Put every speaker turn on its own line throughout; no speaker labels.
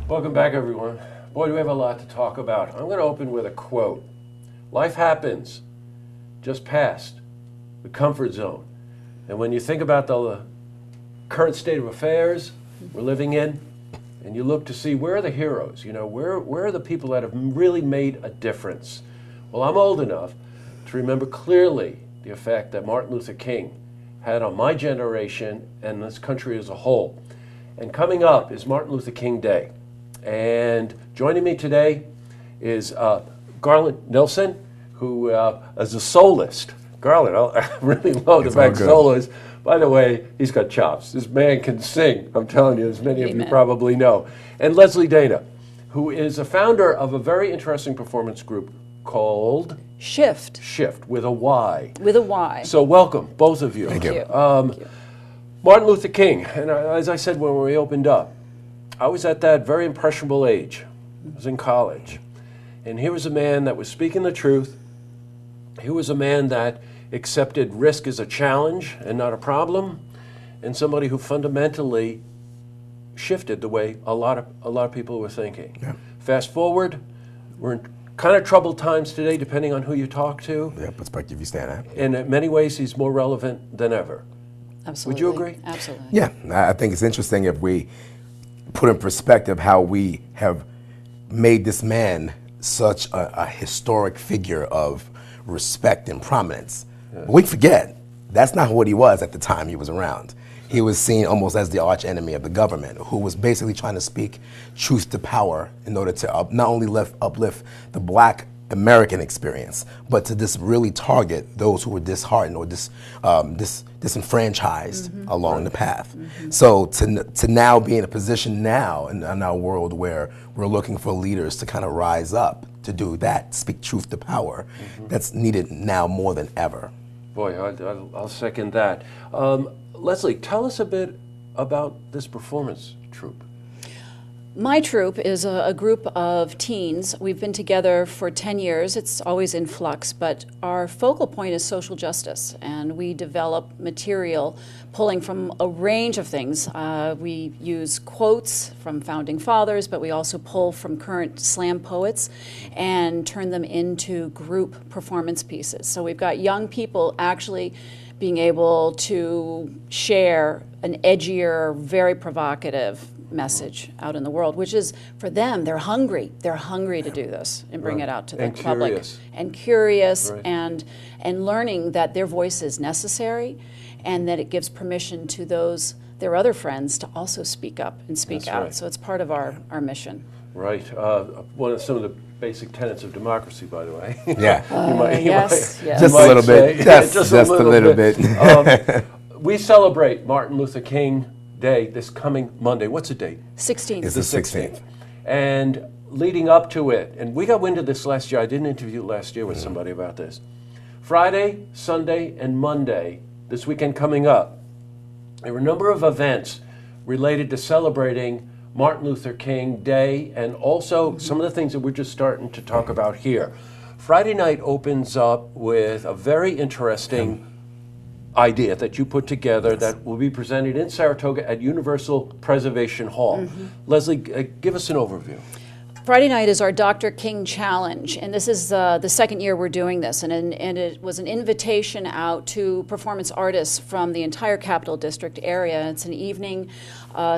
Welcome back, everyone. Boy, do we have a lot to talk about. I'm going to open with a quote. Life happens just past the comfort zone. And when you think about the current state of affairs we're living in, and you look to see where are the heroes, you know, where are the people that have really made a difference? Well, I'm old enough to remember clearly the effect that Martin Luther King had on my generation and this country as a whole. And coming up is Martin Luther King Day. And joining me today is Garland Nilsson, who is a soloist. Garland, I really love the fact soloist. By the way, he's got chops. This man can sing, I'm telling you, as many of you probably know. And Lezlie Dana, who is a founder of a very interesting performance group called
SHYFT.
SHYFT, with a Y.
With a Y.
So welcome, both of you.
Thank you.
Thank you. Martin Luther King, and as I said when we opened up, I was at that very impressionable age. I was in college. And here was a man that was speaking the truth. He was a man that accepted risk as a challenge and not a problem, and somebody who fundamentally shifted the way a lot of people were thinking. Yeah. Fast forward, we're in kind of troubled times today, depending on who you talk to.
Yeah, perspective you stand at.
And in many ways, he's more relevant than ever.
Absolutely.
Would you agree?
Absolutely.
Yeah, I think it's interesting if we put in perspective how we have made this man such a historic figure of respect and prominence. Yeah. But we forget, that's not what he was at the time he was around. He was seen almost as the arch enemy of the government, who was basically trying to speak truth to power in order to not only uplift the Black American experience, but to just really target those who were disheartened or disenfranchised along the path. So to now be in a position now in our world where we're looking for leaders to kind of rise up to do that, speak truth to power, that's needed now more than ever.
Boy, I'll second that. Lezlie, tell us a bit about this performance troupe.
My troupe is a group of teens. We've been together for 10 years. It's always in flux, but our focal point is social justice, and we develop material pulling from a range of things. We use quotes from founding fathers, but we also pull from current slam poets and turn them into group performance pieces. So we've got young people actually being able to share an edgier, very provocative message out in the world, which is, for them, they're hungry. They're hungry to do this and bring it out to the public. And curious, and learning that their voice is necessary and that it gives permission to their other friends to also speak up and speak out. Right. So it's part of our mission.
Right. Some of the basic tenets of democracy, by the way.
Yeah.
Yes.
Just a little bit. Just a little bit.
We celebrate Martin Luther King Day this coming Monday. What's the date?
16th.
It's the 16th.
And leading up to it, and we got wind of this last year. I did an interview last year with somebody about this. Friday, Sunday, and Monday, this weekend coming up, there were a number of events related to celebrating Martin Luther King Day, and also some of the things that we're just starting to talk about here. Friday night opens up with a very interesting idea that you put together that will be presented in Saratoga at Universal Preservation Hall. Lezlie, give us an overview.
Friday night is our Dr. King Challenge, and this is the second year we're doing this, and it was an invitation out to performance artists from the entire Capital District area. It's an evening,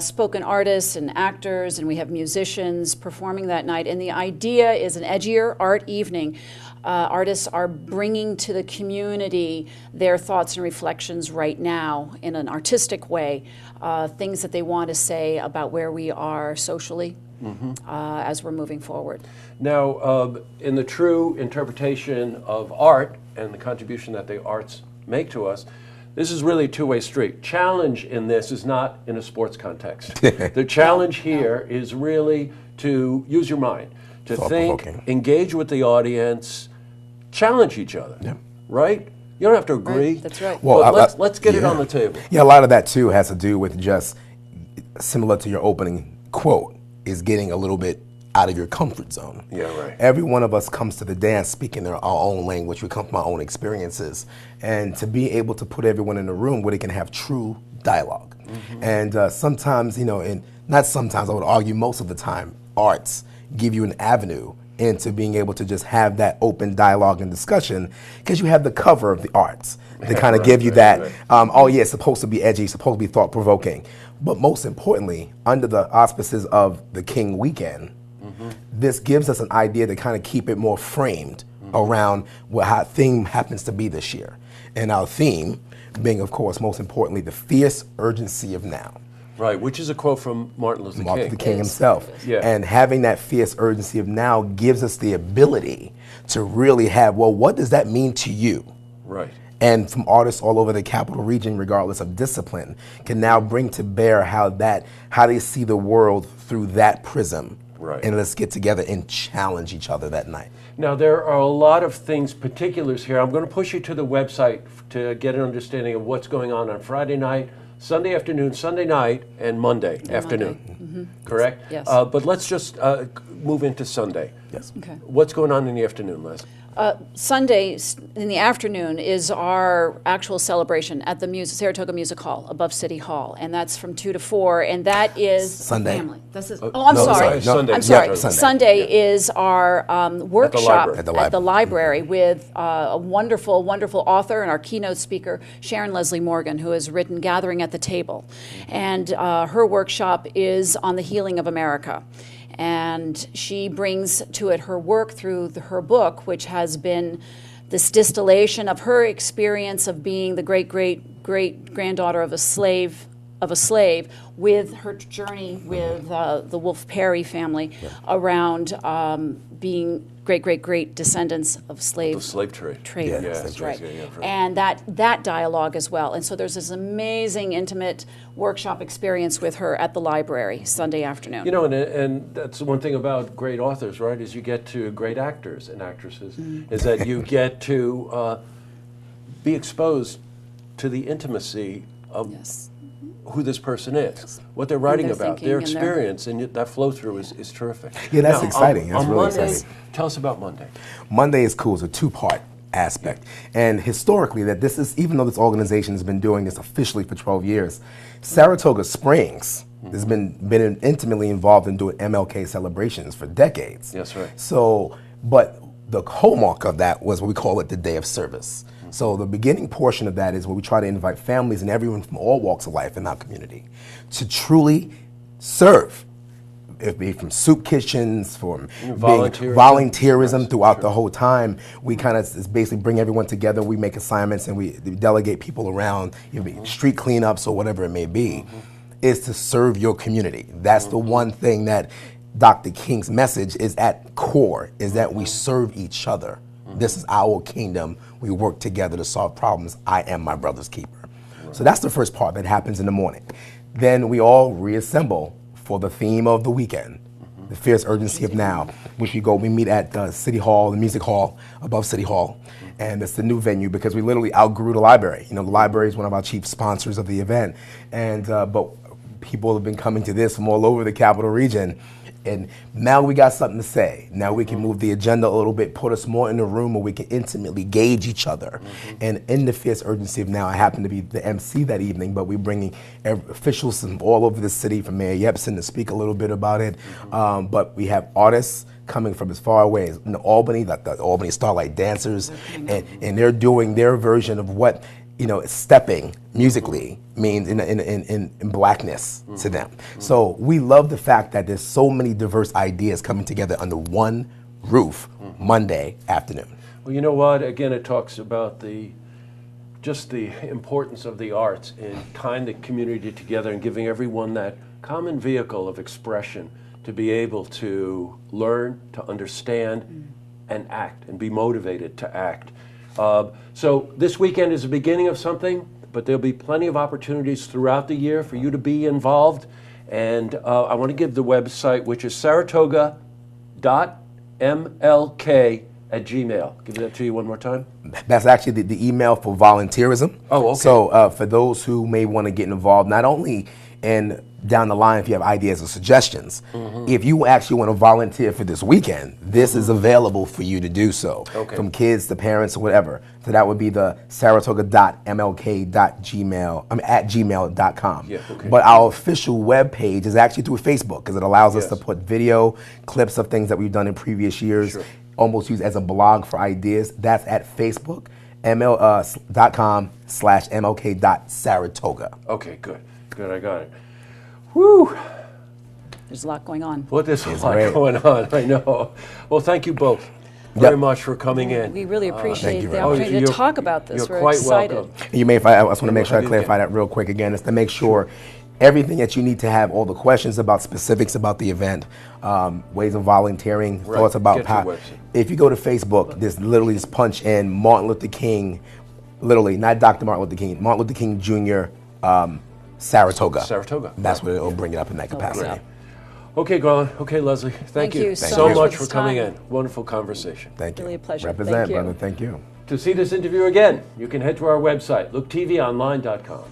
spoken artists and actors, and we have musicians performing that night, and the idea is an edgier art evening. Artists are bringing to the community their thoughts and reflections right now in an artistic way, things that they want to say about where we are socially as we're moving forward.
Now, in the true interpretation of art and the contribution that the arts make to us, this is really a two-way street. Challenge in this is not in a sports context. The challenge here is really to use your mind, to think, engage with the audience, challenge each other, right? You don't have to agree.
Right, that's right.
Well, but let's get it on the table.
Yeah, a lot of that too has to do with just, similar to your opening quote, is getting a little bit out of your comfort zone.
Yeah, right.
Every one of us comes to the dance speaking our own language. We come from our own experiences. And to be able to put everyone in a room where they can have true dialogue. And sometimes, you know, and not sometimes, I would argue most of the time, arts give you an avenue into being able to just have that open dialogue and discussion, because you have the cover of the arts to kind of give you that, oh yeah, it's supposed to be edgy, it's supposed to be thought-provoking. But most importantly, under the auspices of the King Weekend, this gives us an idea to kind of keep it more framed around what our theme happens to be this year. And our theme being, of course, most importantly, the fierce urgency of now.
Right, which is a quote from Martin Luther King.
Martin Luther King himself.
Yeah.
And having that fierce urgency of now gives us the ability to really have, well, what does that mean to you?
Right.
And from artists all over the capital region, regardless of discipline, can now bring to bear how they see the world through that prism.
Right.
And let's get together and challenge each other that night.
Now, there are a lot of things, particulars here. I'm going to push you to the website to get an understanding of what's going on Friday night, Sunday afternoon, Sunday night, and Monday afternoon. Correct?
Yes.
But let's just move into Sunday.
Yes.
Okay.
What's going on in the afternoon, Les?
Sunday in the afternoon is our actual celebration at the Saratoga Music Hall above City Hall, and that's from 2 to 4, and that is
Sunday.
Family. This is, I'm
no,
sorry.
Sunday.
I'm sorry.
Yeah, Sunday.
Sunday is our workshop
At the
library with a wonderful, wonderful author and our keynote speaker, Sharon Lezlie Morgan, who has written Gathering at the Table, and her workshop is on the healing of America. And she brings to it her work through her book, which has been this distillation of her experience of being the great-great-great-granddaughter of a slave, with her journey with the Wolf Perry family around being great descendants of slave
trade.
Yeah,
That's
slave
right.
trade, yeah, right.
And that dialogue as well. And so there's this amazing, intimate workshop experience with her at the library Sunday afternoon.
You know, and that's one thing about great authors, right, is you get to great actors and actresses, is that you get to be exposed to the intimacy of who this person is, what they're writing
their
about,
thinking
their
and their-
experience, and that flow-through is terrific.
Yeah, that's
Now,
exciting. That's
on
really
Monday,
exciting.
tell us about Monday.
Monday is cool. It's a two-part aspect. And historically, that this is, even though this organization has been doing this officially for 12 years, Saratoga Springs has been intimately involved in doing MLK celebrations for decades.
Yes, right.
So, but the hallmark of that was what we call it the Day of Service. So the beginning portion of that is where we try to invite families and everyone from all walks of life in our community to truly serve. It be from soup kitchens, from volunteerism throughout the whole time. We kind of basically bring everyone together. We make assignments and we delegate people around, street cleanups or whatever it may be, is to serve your community. That's the one thing that Dr. King's message is at core, is that we serve each other. This is our kingdom. We work together to solve problems. I am my brother's keeper. So that's the first part that happens in the morning. Then we all reassemble for the theme of the weekend, the fierce urgency of now, which we meet at the City Hall, the Music Hall, above City Hall. And it's the new venue because we literally outgrew the library. You know, the library is one of our chief sponsors of the event. And, but people have been coming to this from all over the capital region. And now we got something to say. Now we can move the agenda a little bit, put us more in a room where we can intimately gauge each other. And in the fierce urgency of now, I happen to be the MC that evening, but we're bringing officials from all over the city, from Mayor Yepsen to speak a little bit about it. But we have artists coming from as far away as in Albany, like the Albany Starlight Dancers, and they're doing their version of what, you know, stepping musically means in blackness to them. So we love the fact that there's so many diverse ideas coming together under one roof Monday afternoon.
Well, you know what? Again, it talks about just the importance of the arts in tying the community together and giving everyone that common vehicle of expression to be able to learn, to understand, and act, and be motivated to act. So this weekend is the beginning of something, but there'll be plenty of opportunities throughout the year for you to be involved. And I want to give the website, which is saratoga.mlk@gmail. Give that to you one more time.
That's actually the email for volunteerism.
Oh, okay.
So for those who may want to get involved, not only And down the line, if you have ideas or suggestions, if you actually want to volunteer for this weekend, this is available for you to do so.
Okay.
From kids to parents or whatever. So that would be the saratoga.mlk.gmail.com.
Yeah, okay.
But our official web page is actually through Facebook, because it allows us to put video clips of things that we've done in previous years, almost used as a blog for ideas. That's at Facebook. ml.com/mlk.saratoga.
Okay, good. Good, I got it. Whew.
There's a lot going on.
Well, there's a lot
great.
going on, I know. Well, thank you both very much for coming in.
We really appreciate
you
the
very much.
opportunity to talk about this.
You're
We're
quite
excited.
welcome.
You may, I just want to make sure I clarify that real quick again, is to make sure everything that you need to have, all the questions about specifics about the event, ways of volunteering, thoughts about
Get your website.
If you go to Facebook, there's literally just punch in Martin Luther King, literally, not Dr. Martin Luther King Jr., Saratoga.
Saratoga.
That's what it'll bring it up in that capacity.
Okay, Garland. Okay, Lezlie. Thank you
so
much
for
for coming
this
in. Wonderful conversation.
Thank you.
Really a pleasure.
Represent,
Thank you.
brother. Thank you.
To see this interview again, you can head to our website, looktvonline.com.